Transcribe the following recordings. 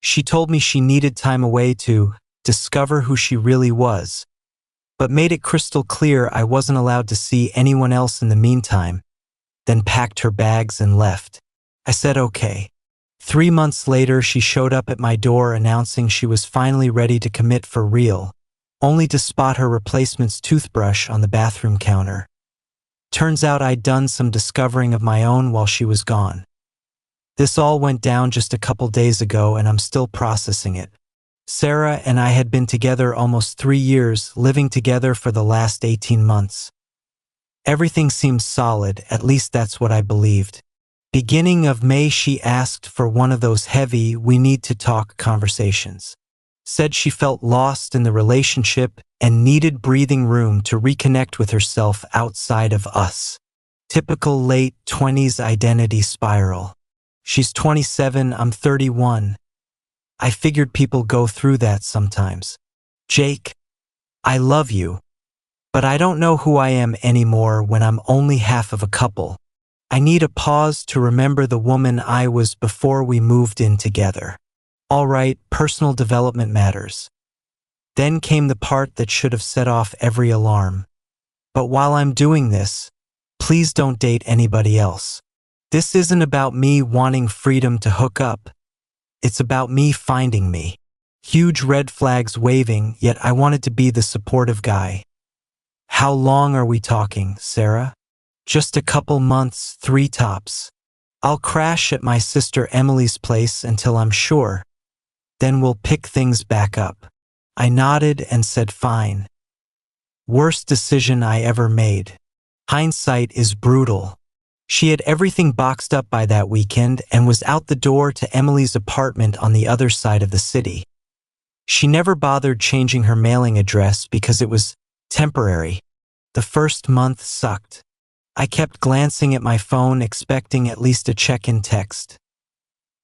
She told me she needed time away to discover who she really was, but made it crystal clear I wasn't allowed to see anyone else in the meantime, then packed her bags and left. I said okay. 3 months later, she showed up at my door announcing she was finally ready to commit for real, only to spot her replacement's toothbrush on the bathroom counter. Turns out I'd done some discovering of my own while she was gone. This all went down just a couple days ago, and I'm still processing it. Sarah and I had been together almost 3 years, living together for the last 18 months. Everything seemed solid, at least that's what I believed. Beginning of May, she asked for one of those heavy, we need to talk conversations. Said she felt lost in the relationship and needed breathing room to reconnect with herself outside of us. Typical late 20s identity spiral. She's 27, I'm 31. I figured people go through that sometimes. Jake, I love you, but I don't know who I am anymore when I'm only half of a couple. I need a pause to remember the woman I was before we moved in together. All right, personal development matters. Then came the part that should have set off every alarm. But while I'm doing this, please don't date anybody else. This isn't about me wanting freedom to hook up. It's about me finding me. Huge red flags waving, yet I wanted to be the supportive guy. How long are we talking, Sarah? Just a couple months, 3 tops. I'll crash at my sister Emily's place until I'm sure. Then we'll pick things back up. I nodded and said fine. Worst decision I ever made. Hindsight is brutal. She had everything boxed up by that weekend and was out the door to Emily's apartment on the other side of the city. She never bothered changing her mailing address because it was temporary. The first month sucked. I kept glancing at my phone, expecting at least a check-in text.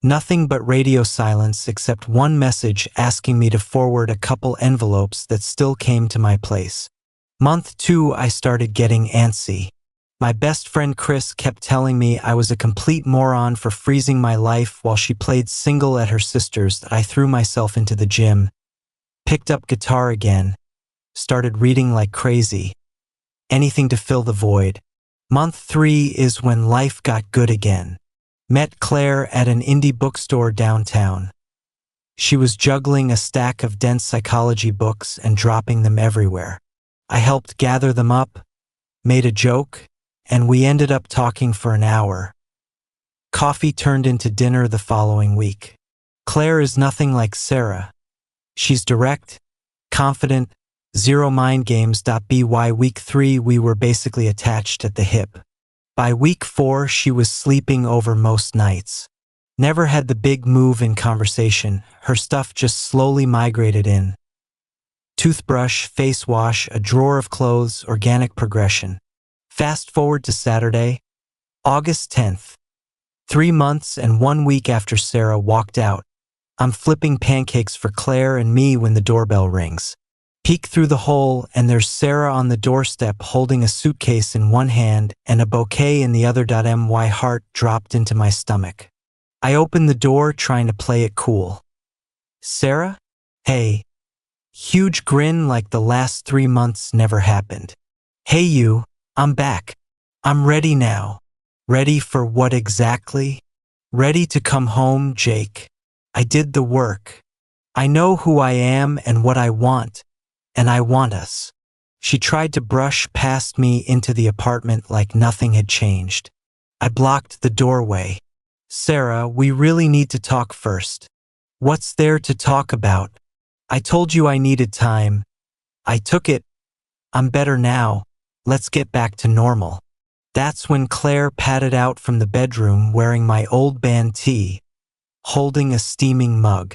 Nothing but radio silence except one message asking me to forward a couple envelopes that still came to my place. Month 2, I started getting antsy. My best friend Chris kept telling me I was a complete moron for freezing my life while she played single at her sister's. That I threw myself into the gym, picked up guitar again, started reading like crazy. Anything to fill the void. Month 3 is when life got good again. Met Claire at an indie bookstore downtown. She was juggling a stack of dense psychology books and dropping them everywhere. I helped gather them up, made a joke, and we ended up talking for an hour. Coffee turned into dinner the following week. Claire is nothing like Sarah. She's direct, confident, zero mind games. By week 3, we were basically attached at the hip. By week 4, she was sleeping over most nights. Never had the big move in conversation. Her stuff just slowly migrated in. Toothbrush, face wash, a drawer of clothes, organic progression. Fast forward to Saturday, August 10th. 3 months and 1 week after Sarah walked out. I'm flipping pancakes for Claire and me when the doorbell rings. Peek through the hole and there's Sarah on the doorstep holding a suitcase in one hand and a bouquet in the other. My heart dropped into my stomach. I opened the door trying to play it cool. Sarah? Hey. Huge grin like the last 3 months never happened. Hey you, I'm back. I'm ready now. Ready for what exactly? Ready to come home, Jake. I did the work. I know who I am and what I want. And I want us. She tried to brush past me into the apartment like nothing had changed. I blocked the doorway. Sarah, we really need to talk first. What's there to talk about? I told you I needed time. I took it. I'm better now. Let's get back to normal. That's when Claire padded out from the bedroom wearing my old band tee, holding a steaming mug.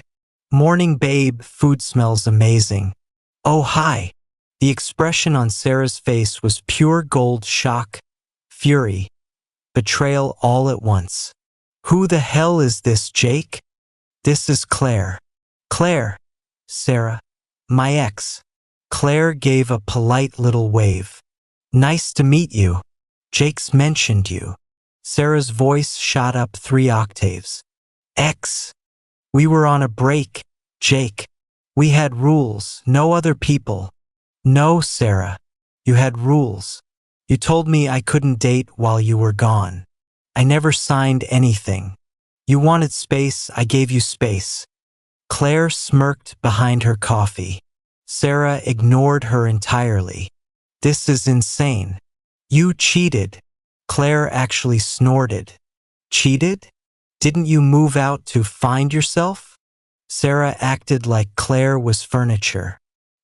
Morning, babe, food smells amazing. Oh, hi. The expression on Sarah's face was pure gold: shock, fury, betrayal all at once. Who the hell is this, Jake? This is Claire. Claire. Sarah. My ex. Claire gave a polite little wave. Nice to meet you. Jake's mentioned you. Sarah's voice shot up 3 octaves. Ex. We were on a break, Jake. We had rules, no other people. No, Sarah. You had rules. You told me I couldn't date while you were gone. I never signed anything. You wanted space, I gave you space. Claire smirked behind her coffee. Sarah ignored her entirely. This is insane. You cheated. Claire actually snorted. Cheated? Didn't you move out to find yourself? Sarah acted like Claire was furniture.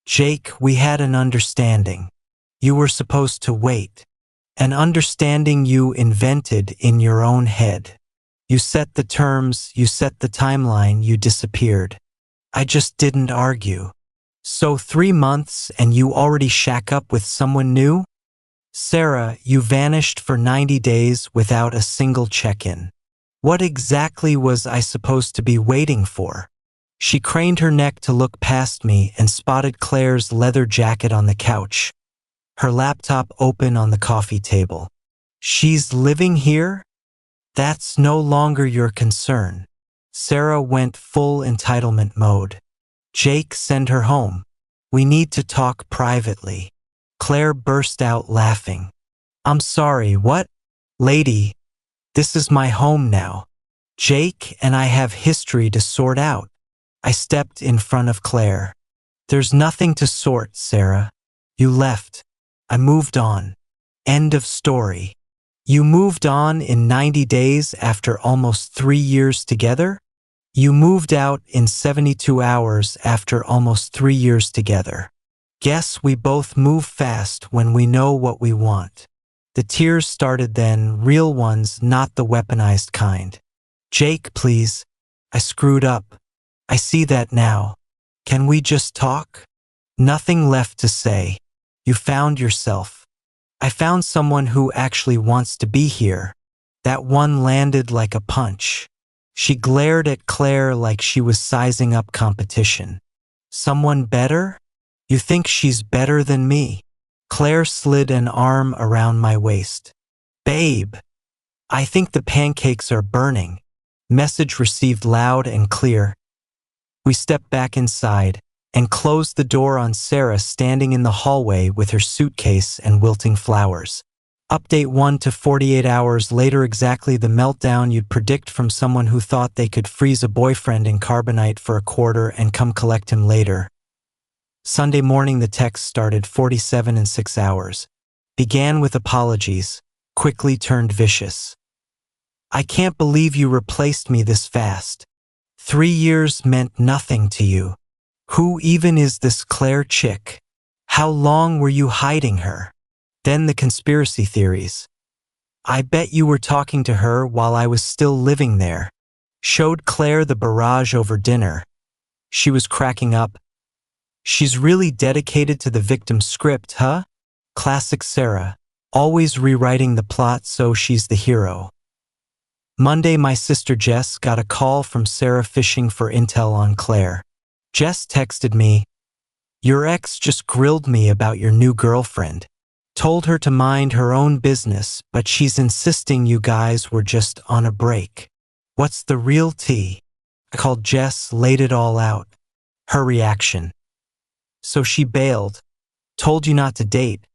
Jake, we had an understanding. You were supposed to wait. An understanding you invented in your own head. You set the terms, you set the timeline, you disappeared. I just didn't argue. So 3 months and you already shack up with someone new? Sarah, you vanished for 90 days without a single check-in. What exactly was I supposed to be waiting for? She craned her neck to look past me and spotted Claire's leather jacket on the couch, her laptop open on the coffee table. She's living here? That's no longer your concern. Sarah went full entitlement mode. Jake, send her home. We need to talk privately. Claire burst out laughing. I'm sorry, what? Lady, this is my home now. Jake and I have history to sort out. I stepped in front of Claire. There's nothing to sort, Sarah. You left. I moved on. End of story. You moved on in 90 days after almost 3 years together? You moved out in 72 hours after almost 3 years together. Guess we both move fast when we know what we want. The tears started then, real ones, not the weaponized kind. Jake, please. I screwed up. I see that now. Can we just talk? Nothing left to say. You found yourself. I found someone who actually wants to be here. That one landed like a punch. She glared at Claire like she was sizing up competition. Someone better? You think she's better than me? Claire slid an arm around my waist. Babe, I think the pancakes are burning. Message received loud and clear. We stepped back inside and closed the door on Sarah standing in the hallway with her suitcase and wilting flowers. Update 1 to 48 hours later, exactly the meltdown you'd predict from someone who thought they could freeze a boyfriend in carbonite for a quarter and come collect him later. Sunday morning, the text started 47 in 6 hours. Began with apologies, quickly turned vicious. I can't believe you replaced me this fast. 3 years meant nothing to you. Who even is this Claire chick? How long were you hiding her? Then the conspiracy theories. I bet you were talking to her while I was still living there. Showed Claire the barrage over dinner. She was cracking up. She's really dedicated to the victim's script, huh? Classic Sarah. Always rewriting the plot so she's the hero. Monday, my sister Jess got a call from Sarah fishing for intel on Claire. Jess texted me, "Your ex just grilled me about your new girlfriend. Told her to mind her own business, but she's insisting you guys were just on a break. What's the real tea?" I called Jess, laid it all out. Her reaction. So she bailed, told you not to date,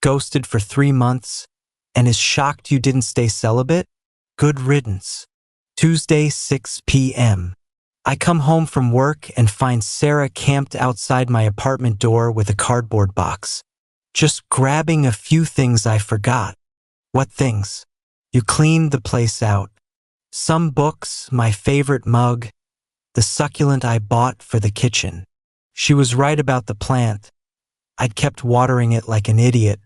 ghosted for 3 months, and is shocked you didn't stay celibate? Good riddance. Tuesday, 6 p.m. I come home from work and find Sarah camped outside my apartment door with a cardboard box. Just grabbing a few things I forgot. What things? You cleaned the place out. Some books, my favorite mug, the succulent I bought for the kitchen. She was right about the plant. I'd kept watering it like an idiot.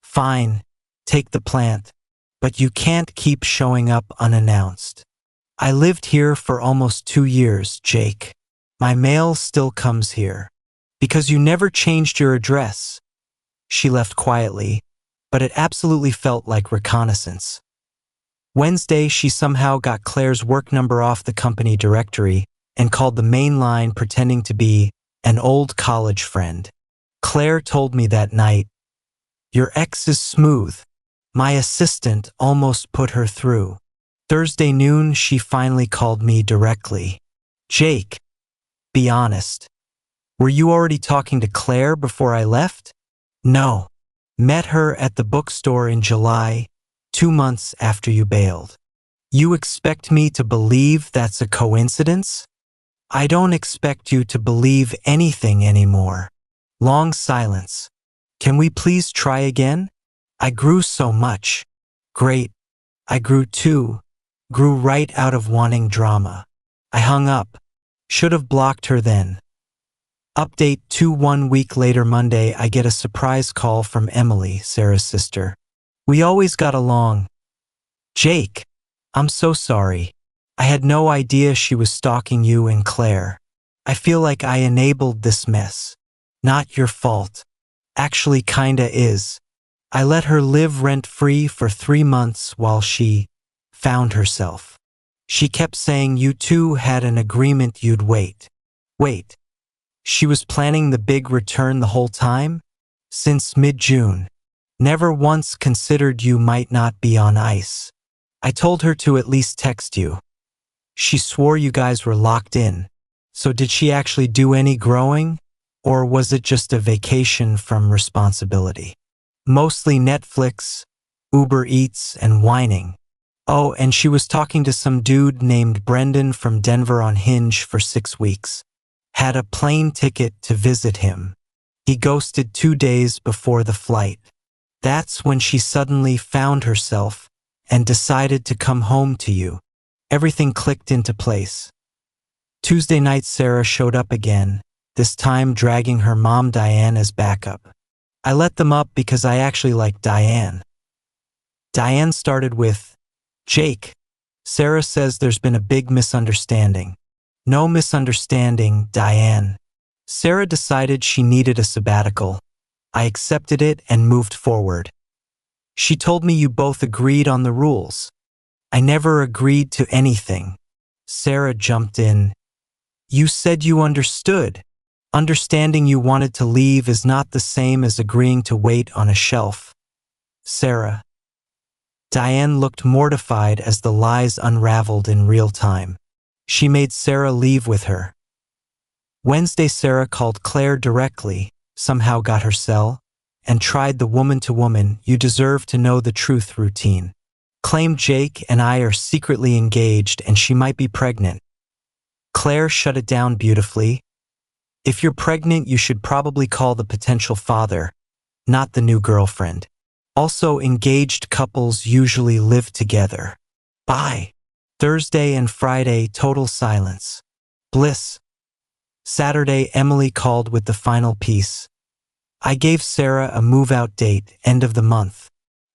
Fine, take the plant, but you can't keep showing up unannounced. I lived here for almost 2 years, Jake. My mail still comes here. Because you never changed your address. She left quietly, but it absolutely felt like reconnaissance. Wednesday, she somehow got Claire's work number off the company directory and called the main line pretending to be an old college friend. Claire told me that night, "Your ex is smooth. My assistant almost put her through." Thursday noon, she finally called me directly. Jake, be honest. Were you already talking to Claire before I left? No. Met her at the bookstore in July, 2 months after you bailed. You expect me to believe that's a coincidence? I don't expect you to believe anything anymore. Long silence. Can we please try again? I grew so much. Great. I grew too. Grew right out of wanting drama. I hung up. Should have blocked her then. Update 1 week later Monday, I get a surprise call from Emily, Sarah's sister. We always got along. Jake, I'm so sorry. I had no idea she was stalking you and Claire. I feel like I enabled this mess. Not your fault. Actually kinda is. I let her live rent-free for 3 months while she found herself. She kept saying you two had an agreement you'd wait. Wait. She was planning the big return the whole time? Since mid-June. Never once considered you might not be on ice. I told her to at least text you. She swore you guys were locked in. So did she actually do any growing? Or was it just a vacation from responsibility? Mostly Netflix, Uber Eats, and whining. Oh, and she was talking to some dude named Brendan from Denver on Hinge for 6 weeks. Had a plane ticket to visit him. He ghosted 2 days before the flight. That's when she suddenly found herself and decided to come home to you. Everything clicked into place. Tuesday night Sarah showed up again, this time dragging her mom Diane as backup. I let them up because I actually like Diane. Diane started with, Jake, Sarah says there's been a big misunderstanding. No misunderstanding, Diane. Sarah decided she needed a sabbatical. I accepted it and moved forward. She told me you both agreed on the rules. I never agreed to anything. Sarah jumped in. You said you understood. Understanding you wanted to leave is not the same as agreeing to wait on a shelf. Sarah. Diane looked mortified as the lies unraveled in real time. She made Sarah leave with her. Wednesday Sarah called Claire directly, somehow got her cell, and tried the woman-to-woman you deserve to know the truth routine. Claimed Jake and I are secretly engaged and she might be pregnant. Claire shut it down beautifully. If you're pregnant, you should probably call the potential father, not the new girlfriend. Also, engaged couples usually live together. Bye. Thursday and Friday, total silence. Bliss. Saturday, Emily called with the final piece. I gave Sarah a move-out date, end of the month.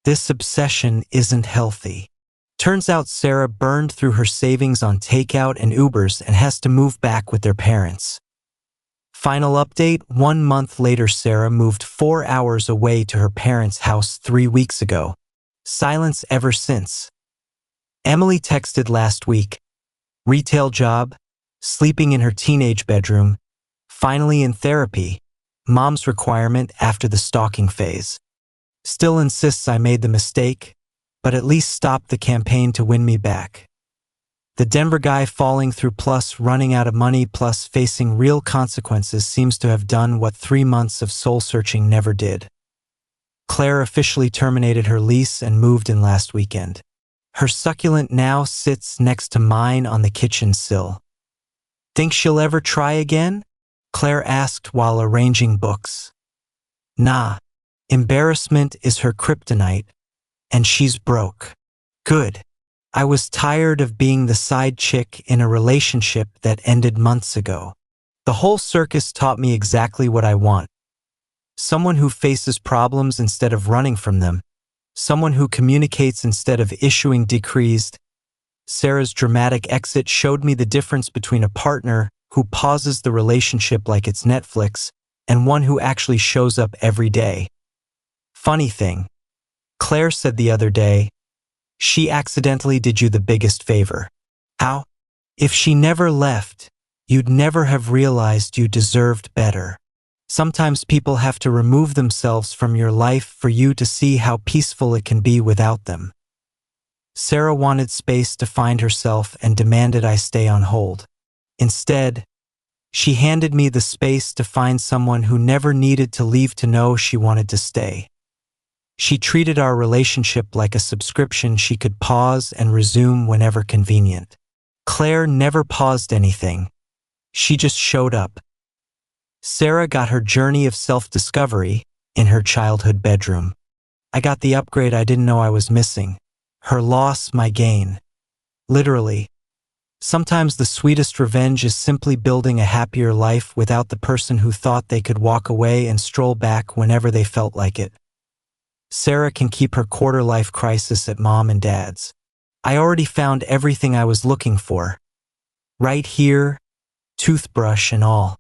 This obsession isn't healthy. Turns out Sarah burned through her savings on takeout and Ubers and has to move back with their parents. Final update, 1 month later Sarah moved 4 hours away to her parents' house 3 weeks ago. Silence ever since. Emily texted last week. Retail job, sleeping in her teenage bedroom, finally in therapy, mom's requirement after the stalking phase. Still insists I made the mistake, but at least stopped the campaign to win me back. The Denver guy falling through plus running out of money plus facing real consequences seems to have done what 3 months of soul-searching never did. Claire officially terminated her lease and moved in last weekend. Her succulent now sits next to mine on the kitchen sill. Think she'll ever try again? Claire asked while arranging books. Nah. Embarrassment is her kryptonite, and she's broke. Good. I was tired of being the side chick in a relationship that ended months ago. The whole circus taught me exactly what I want. Someone who faces problems instead of running from them. Someone who communicates instead of issuing decrees. Sarah's dramatic exit showed me the difference between a partner who pauses the relationship like it's Netflix and one who actually shows up every day. Funny thing, Claire said the other day, she accidentally did you the biggest favor. How? If she never left, you'd never have realized you deserved better. Sometimes people have to remove themselves from your life for you to see how peaceful it can be without them. Sarah wanted space to find herself and demanded I stay on hold. Instead, she handed me the space to find someone who never needed to leave to know she wanted to stay. She treated our relationship like a subscription she could pause and resume whenever convenient. Claire never paused anything. She just showed up. Sarah got her journey of self-discovery in her childhood bedroom. I got the upgrade I didn't know I was missing. Her loss, my gain. Literally. Sometimes the sweetest revenge is simply building a happier life without the person who thought they could walk away and stroll back whenever they felt like it. Sarah can keep her quarter-life crisis at mom and dad's. I already found everything I was looking for. Right here, toothbrush and all.